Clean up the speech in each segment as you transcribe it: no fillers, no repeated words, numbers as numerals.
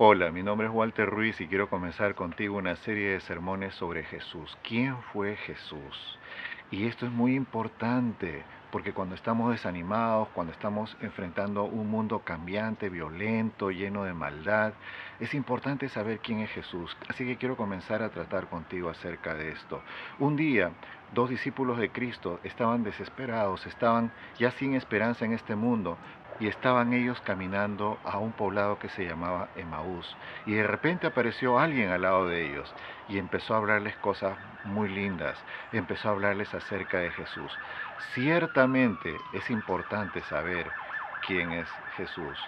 Hola, mi nombre es Walter Ruiz y quiero comenzar contigo una serie de sermones sobre Jesús. ¿Quién fue Jesús? Y esto es muy importante porque cuando estamos desanimados, cuando estamos enfrentando un mundo cambiante, violento, lleno de maldad, es importante saber quién es Jesús. Así que quiero comenzar a tratar contigo acerca de esto. Un día, dos discípulos de Cristo estaban desesperados, estaban ya sin esperanza en este mundo, y estaban ellos caminando a un poblado que se llamaba Emaús. Y de repente apareció alguien al lado de ellos y empezó a hablarles cosas muy lindas, empezó a hablarles acerca de Jesús. Ciertamente es importante saber quién es Jesús.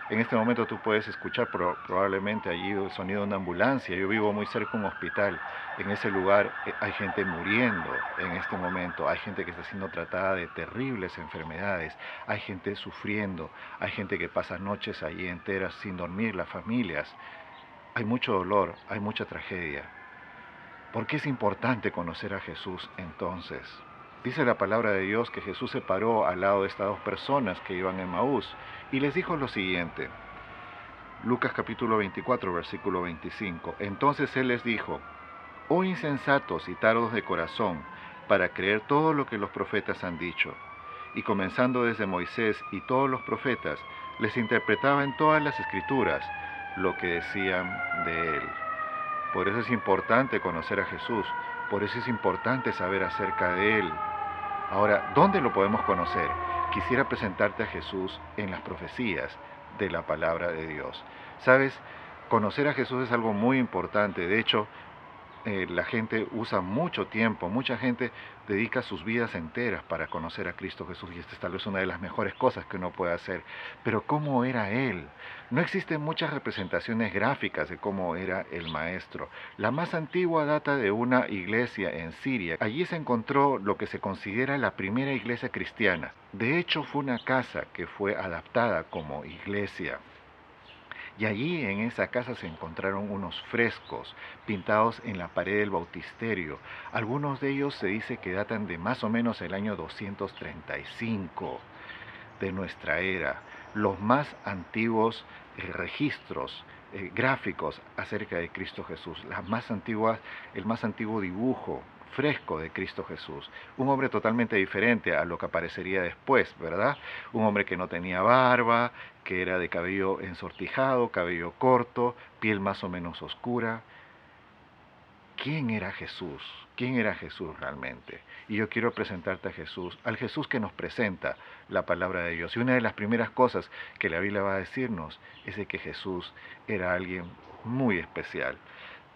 En este momento tú puedes escuchar probablemente allí el sonido de una ambulancia. Yo vivo muy cerca de un hospital. En ese lugar hay gente muriendo en este momento. Hay gente que está siendo tratada de terribles enfermedades. Hay gente sufriendo. Hay gente que pasa noches allí enteras sin dormir, las familias. Hay mucho dolor, hay mucha tragedia. ¿Por qué es importante conocer a Jesús entonces? Dice la palabra de Dios que Jesús se paró al lado de estas dos personas que iban a Emaús y les dijo lo siguiente. Lucas capítulo 24, versículo 25. Entonces Él les dijo: oh insensatos y tardos de corazón, para creer todo lo que los profetas han dicho. Y comenzando desde Moisés y todos los profetas, les interpretaba en todas las escrituras lo que decían de Él. Por eso es importante conocer a Jesús, por eso es importante saber acerca de Él. Ahora, ¿dónde lo podemos conocer? Quisiera presentarte a Jesús en las profecías de la palabra de Dios. ¿Sabes? Conocer a Jesús es algo muy importante. De hecho, la gente usa mucho tiempo, mucha gente dedica sus vidas enteras para conocer a Cristo Jesús, y esta es tal vez una de las mejores cosas que uno puede hacer. Pero ¿cómo era Él? No existen muchas representaciones gráficas de cómo era el Maestro. La más antigua data de una iglesia en Siria. Allí se encontró lo que se considera la primera iglesia cristiana. De hecho, fue una casa que fue adaptada como iglesia. Y allí en esa casa se encontraron unos frescos pintados en la pared del bautisterio. Algunos de ellos se dice que datan de más o menos el año 235 de nuestra era. Los más antiguos registros gráficos acerca de Cristo Jesús, el más antiguo dibujo fresco de Cristo Jesús, un hombre totalmente diferente a lo que aparecería después, ¿verdad? Un hombre que no tenía barba, que era de cabello ensortijado, cabello corto, piel más o menos oscura. ¿Quién era Jesús? ¿Quién era Jesús realmente? Y yo quiero presentarte a Jesús, al Jesús que nos presenta la palabra de Dios. Y una de las primeras cosas que la Biblia va a decirnos es de que Jesús era alguien muy especial.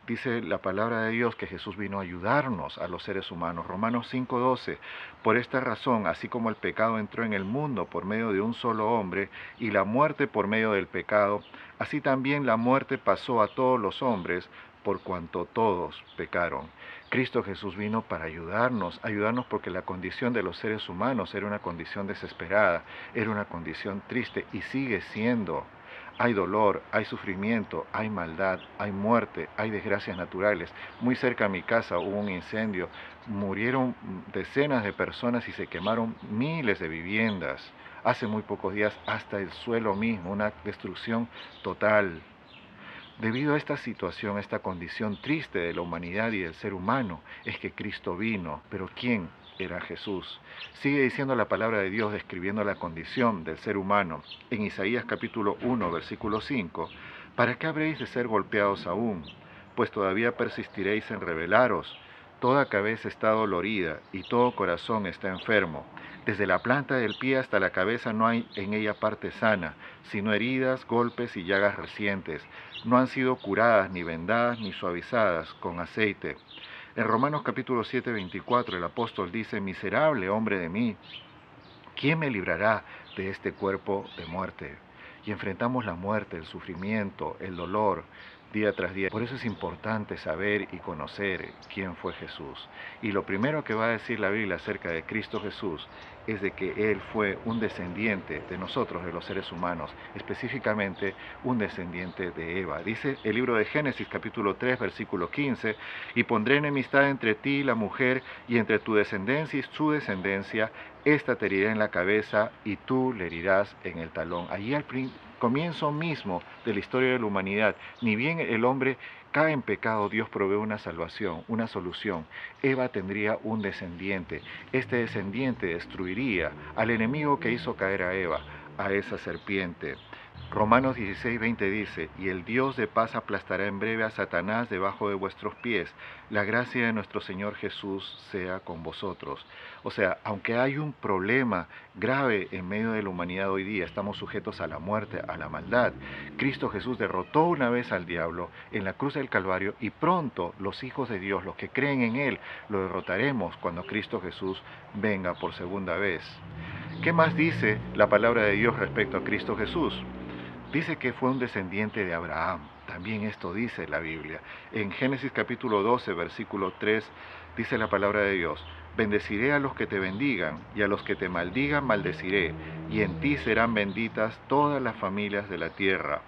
Dice la palabra de Dios que Jesús vino a ayudarnos a los seres humanos. Romanos 5:12. Por esta razón, así como el pecado entró en el mundo por medio de un solo hombre y la muerte por medio del pecado, así también la muerte pasó a todos los hombres por cuanto todos pecaron. Cristo Jesús vino para ayudarnos porque la condición de los seres humanos era una condición desesperada, era una condición triste y sigue siendo. Hay dolor, hay sufrimiento, hay maldad, hay muerte, hay desgracias naturales. Muy cerca a mi casa hubo un incendio, murieron decenas de personas y se quemaron miles de viviendas. Hace muy pocos días hasta el suelo mismo, una destrucción total. Debido a esta situación, a esta condición triste de la humanidad y del ser humano, es que Cristo vino. Pero ¿quién era Jesús? Sigue diciendo la palabra de Dios describiendo la condición del ser humano. En Isaías capítulo 1, versículo 5, ¿para qué habréis de ser golpeados aún? Pues todavía persistiréis en rebelaros. Toda cabeza está dolorida y todo corazón está enfermo. Desde la planta del pie hasta la cabeza no hay en ella parte sana, sino heridas, golpes y llagas recientes. No han sido curadas, ni vendadas, ni suavizadas con aceite. En Romanos capítulo 7, 24, el apóstol dice: miserable hombre de mí, ¿quién me librará de este cuerpo de muerte? Y enfrentamos la muerte, el sufrimiento, el dolor, día tras día. Por eso es importante saber y conocer quién fue Jesús. Y lo primero que va a decir la Biblia acerca de Cristo Jesús es de que Él fue un descendiente de nosotros, de los seres humanos, específicamente un descendiente de Eva. Dice el libro de Génesis capítulo 3, versículo 15, y pondré enemistad entre ti y la mujer, y entre tu descendencia y su descendencia, esta te herirá en la cabeza y tú le herirás en el talón. Allí al comienzo mismo de la historia de la humanidad, ni bien el hombre cae en pecado, Dios provee una salvación, una solución. Eva tendría un descendiente. Este descendiente destruiría al enemigo que hizo caer a Eva, a esa serpiente. Romanos 16:20 dice, y el Dios de paz aplastará en breve a Satanás debajo de vuestros pies. La gracia de nuestro Señor Jesús sea con vosotros. O sea, aunque hay un problema grave en medio de la humanidad hoy día, estamos sujetos a la muerte, a la maldad. Cristo Jesús derrotó una vez al diablo en la cruz del Calvario y pronto los hijos de Dios, los que creen en Él, lo derrotaremos cuando Cristo Jesús venga por segunda vez. ¿Qué más dice la palabra de Dios respecto a Cristo Jesús? Dice que fue un descendiente de Abraham. También esto dice la Biblia. En Génesis capítulo 12, versículo 3, dice la palabra de Dios, bendeciré a los que te bendigan, y a los que te maldigan maldeciré, y en ti serán benditas todas las familias de la tierra.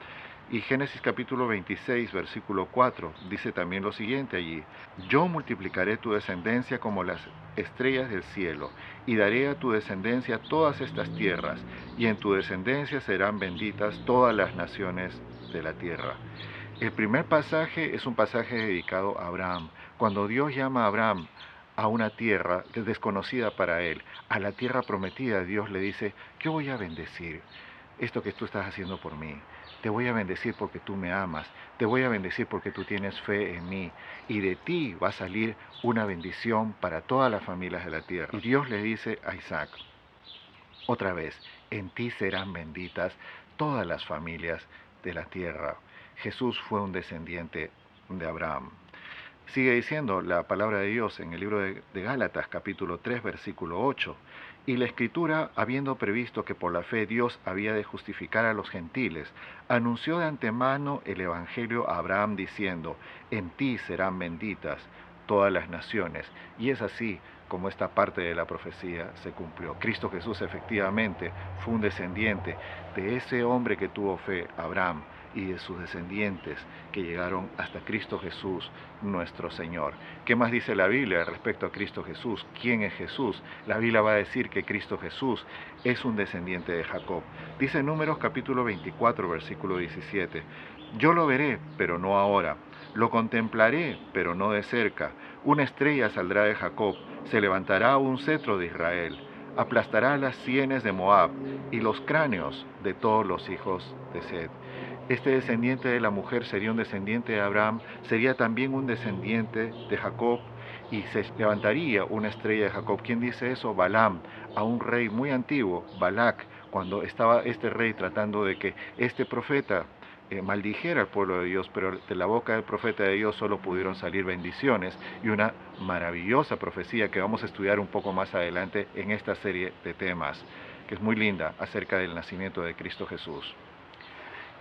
Y Génesis capítulo 26, versículo 4, dice también lo siguiente allí, yo multiplicaré tu descendencia como las estrellas del cielo, y daré a tu descendencia todas estas tierras, y en tu descendencia serán benditas todas las naciones de la tierra. El primer pasaje es un pasaje dedicado a Abraham. Cuando Dios llama a Abraham a una tierra que es desconocida para él, a la tierra prometida, Dios le dice, yo voy a bendecir esto que tú estás haciendo por mí. Te voy a bendecir porque tú me amas, te voy a bendecir porque tú tienes fe en mí, y de ti va a salir una bendición para todas las familias de la tierra. Y Dios le dice a Isaac, otra vez, en ti serán benditas todas las familias de la tierra. Jesús fue un descendiente de Abraham. Sigue diciendo la palabra de Dios en el libro de Gálatas, capítulo 3, versículo 8. Y la Escritura, habiendo previsto que por la fe Dios había de justificar a los gentiles, anunció de antemano el Evangelio a Abraham diciendo, en ti serán benditas todas las naciones. Y es así como esta parte de la profecía se cumplió. Cristo Jesús efectivamente fue un descendiente de ese hombre que tuvo fe, Abraham, y de sus descendientes que llegaron hasta Cristo Jesús, nuestro Señor. ¿Qué más dice la Biblia respecto a Cristo Jesús? ¿Quién es Jesús? La Biblia va a decir que Cristo Jesús es un descendiente de Jacob. Dice en Números capítulo 24, versículo 17, yo lo veré, pero no ahora. Lo contemplaré, pero no de cerca. Una estrella saldrá de Jacob, se levantará un cetro de Israel. Aplastará las sienes de Moab y los cráneos de todos los hijos de Sed. Este descendiente de la mujer sería un descendiente de Abraham, sería también un descendiente de Jacob, y se levantaría una estrella de Jacob. ¿Quién dice eso? Balaam, a un rey muy antiguo, Balac, cuando estaba este rey tratando de que este profeta maldijera al pueblo de Dios, pero de la boca del profeta de Dios solo pudieron salir bendiciones y una maravillosa profecía que vamos a estudiar un poco más adelante en esta serie de temas, que es muy linda, acerca del nacimiento de Cristo Jesús.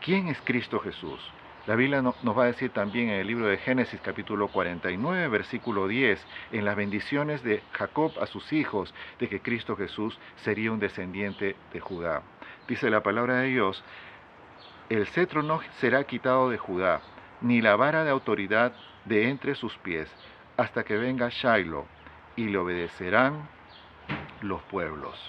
¿Quién es Cristo Jesús? La Biblia nos va a decir también en el libro de Génesis capítulo 49, versículo 10, en las bendiciones de Jacob a sus hijos, de que Cristo Jesús sería un descendiente de Judá. Dice la palabra de Dios, el cetro no será quitado de Judá, ni la vara de autoridad de entre sus pies, hasta que venga Shiloh, y le obedecerán los pueblos.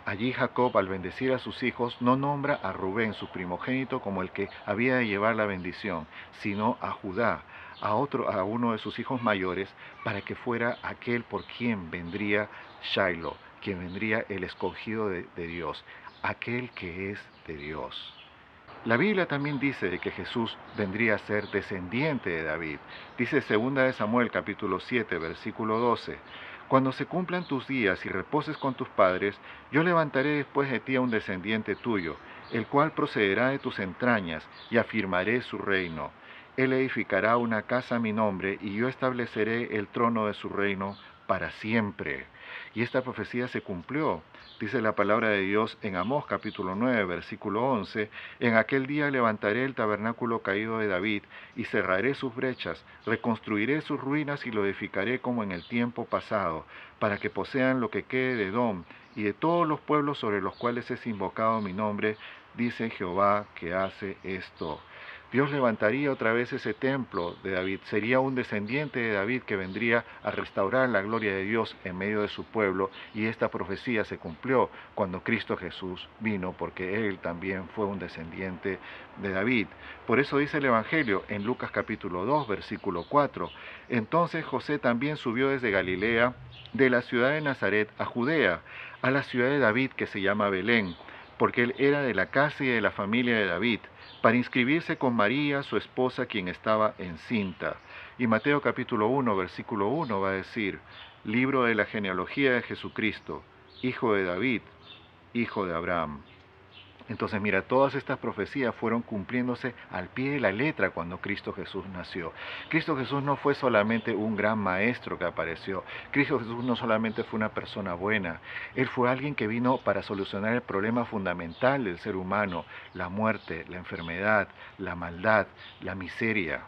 Allí Jacob, al bendecir a sus hijos, no nombra a Rubén, su primogénito, como el que había de llevar la bendición, sino a Judá, a uno de sus hijos mayores, para que fuera aquel por quien vendría Shiloh, quien vendría el escogido de Dios, aquel que es de Dios. La Biblia también dice de que Jesús vendría a ser descendiente de David. Dice 2 de Samuel capítulo 7, versículo 12. Cuando se cumplan tus días y reposes con tus padres, yo levantaré después de ti a un descendiente tuyo, el cual procederá de tus entrañas, y afirmaré su reino. Él edificará una casa a mi nombre, y yo estableceré el trono de su reino para siempre. Y esta profecía se cumplió. Dice la palabra de Dios en Amós capítulo 9, versículo 11, en aquel día levantaré el tabernáculo caído de David y cerraré sus brechas, reconstruiré sus ruinas y lo edificaré como en el tiempo pasado, para que posean lo que quede de Edom y de todos los pueblos sobre los cuales es invocado mi nombre, dice Jehová que hace esto. Dios levantaría otra vez ese templo de David. Sería un descendiente de David que vendría a restaurar la gloria de Dios en medio de su pueblo. Y esta profecía se cumplió cuando Cristo Jesús vino, porque Él también fue un descendiente de David. Por eso dice el Evangelio en Lucas capítulo 2, versículo 4. Entonces José también subió desde Galilea, de la ciudad de Nazaret a Judea, a la ciudad de David que se llama Belén, porque él era de la casa y de la familia de David, para inscribirse con María, su esposa, quien estaba encinta. Y Mateo capítulo 1, versículo 1 va a decir, libro de la genealogía de Jesucristo, hijo de David, hijo de Abraham. Entonces, mira, todas estas profecías fueron cumpliéndose al pie de la letra cuando Cristo Jesús nació. Cristo Jesús no fue solamente un gran maestro que apareció. Cristo Jesús no solamente fue una persona buena. Él fue alguien que vino para solucionar el problema fundamental del ser humano, la muerte, la enfermedad, la maldad, la miseria.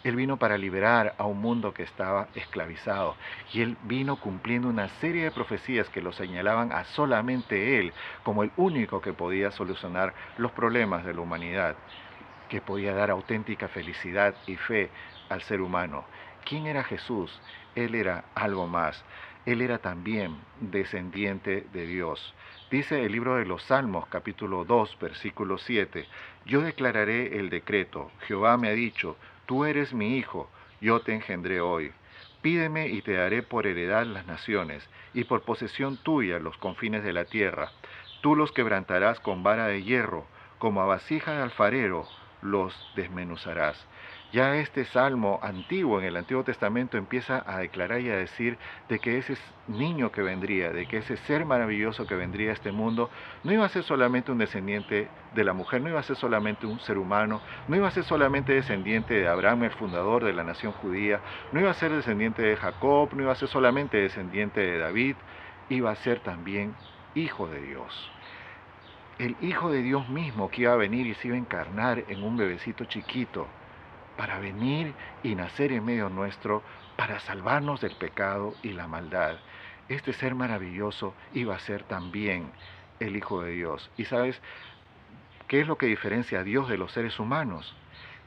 Él vino para liberar a un mundo que estaba esclavizado. Y Él vino cumpliendo una serie de profecías que lo señalaban a solamente Él como el único que podía solucionar los problemas de la humanidad, que podía dar auténtica felicidad y fe al ser humano. ¿Quién era Jesús? Él era algo más. Él era también descendiente de Dios. Dice el libro de los Salmos, capítulo 2, versículo 7, yo declararé el decreto, Jehová me ha dicho, tú eres mi hijo, yo te engendré hoy. Pídeme y te daré por heredad las naciones, y por posesión tuya los confines de la tierra. Tú los quebrantarás con vara de hierro, como a vasija de alfarero los desmenuzarás. Ya este salmo antiguo en el Antiguo Testamento empieza a declarar y a decir de que ese niño que vendría, de que ese ser maravilloso que vendría a este mundo, no iba a ser solamente un descendiente de la mujer, no iba a ser solamente un ser humano, no iba a ser solamente descendiente de Abraham, el fundador de la nación judía, no iba a ser descendiente de Jacob, no iba a ser solamente descendiente de David, iba a ser también hijo de Dios. El Hijo de Dios mismo que iba a venir y se iba a encarnar en un bebecito chiquito, para venir y nacer en medio nuestro, para salvarnos del pecado y la maldad. Este ser maravilloso iba a ser también el Hijo de Dios. ¿Y sabes qué es lo que diferencia a Dios de los seres humanos?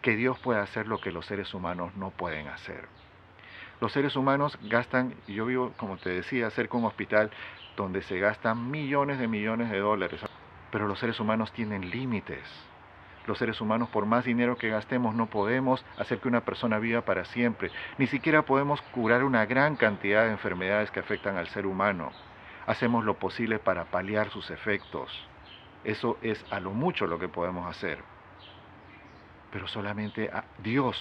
Que Dios puede hacer lo que los seres humanos no pueden hacer. Los seres humanos gastan, yo vivo, como te decía, cerca de un hospital donde se gastan millones de dólares, pero los seres humanos tienen límites. Los seres humanos, por más dinero que gastemos, no podemos hacer que una persona viva para siempre. Ni siquiera podemos curar una gran cantidad de enfermedades que afectan al ser humano. Hacemos lo posible para paliar sus efectos. Eso es a lo mucho lo que podemos hacer. Pero solamente Dios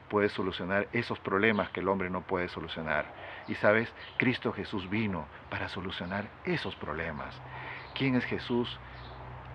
puede solucionar esos problemas que el hombre no puede solucionar. Y sabes, Cristo Jesús vino para solucionar esos problemas. ¿Quién es Jesús?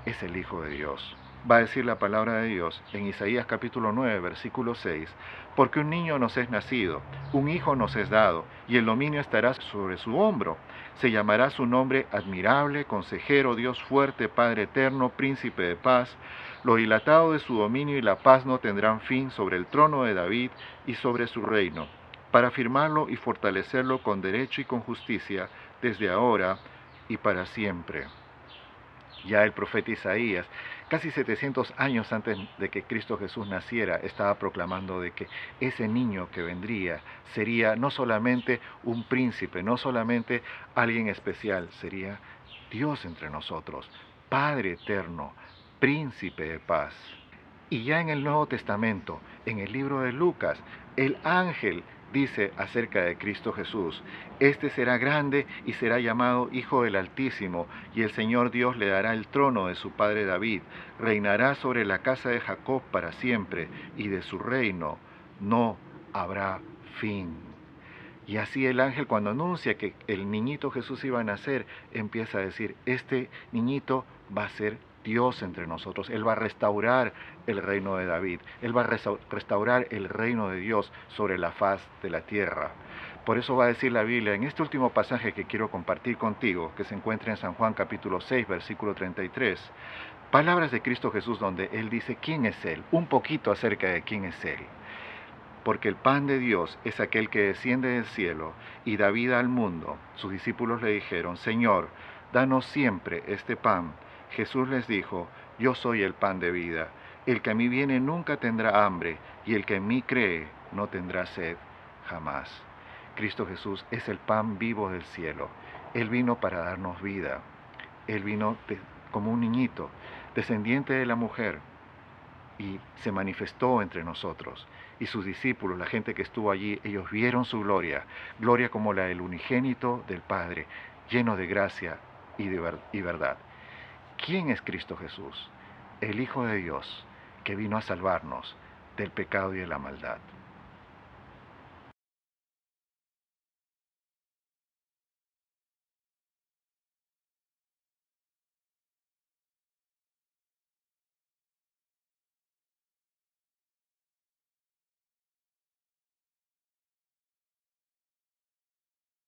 Es el Hijo de Dios. Va a decir la palabra de Dios en Isaías capítulo 9, versículo 6, porque un niño nos es nacido, un hijo nos es dado, y el dominio estará sobre su hombro. Se llamará su nombre admirable, consejero, Dios fuerte, Padre eterno, príncipe de paz. Lo dilatado de su dominio y la paz no tendrán fin sobre el trono de David y sobre su reino, para firmarlo y fortalecerlo con derecho y con justicia, desde ahora y para siempre. Ya el profeta Isaías, casi 700 años antes de que Cristo Jesús naciera, estaba proclamando de que ese niño que vendría sería no solamente un príncipe, no solamente alguien especial, sería Dios entre nosotros, Padre eterno, príncipe de paz. Y ya en el Nuevo Testamento, en el libro de Lucas, el ángel dice acerca de Cristo Jesús, este será grande y será llamado Hijo del Altísimo, y el Señor Dios le dará el trono de su padre David, reinará sobre la casa de Jacob para siempre, y de su reino no habrá fin. Y así el ángel, cuando anuncia que el niñito Jesús iba a nacer, empieza a decir, este niñito va a ser Dios entre nosotros. Él va a restaurar el reino de David. Él va a restaurar el reino de Dios sobre la faz de la tierra. Por eso va a decir la Biblia, en este último pasaje que quiero compartir contigo, que se encuentra en San Juan capítulo 6, versículo 33, palabras de Cristo Jesús donde Él dice quién es Él, un poquito acerca de quién es Él. Porque el pan de Dios es aquel que desciende del cielo y da vida al mundo. Sus discípulos le dijeron, Señor, danos siempre este pan. Jesús les dijo, yo soy el pan de vida. El que a mí viene nunca tendrá hambre, y el que en mí cree no tendrá sed jamás. Cristo Jesús es el pan vivo del cielo. Él vino para darnos vida. Él vino como un niñito, descendiente de la mujer, y se manifestó entre nosotros. Y sus discípulos, la gente que estuvo allí, ellos vieron su gloria, gloria como la del unigénito del Padre, lleno de gracia y verdad. ¿Quién es Cristo Jesús? El Hijo de Dios, que vino a salvarnos del pecado y de la maldad.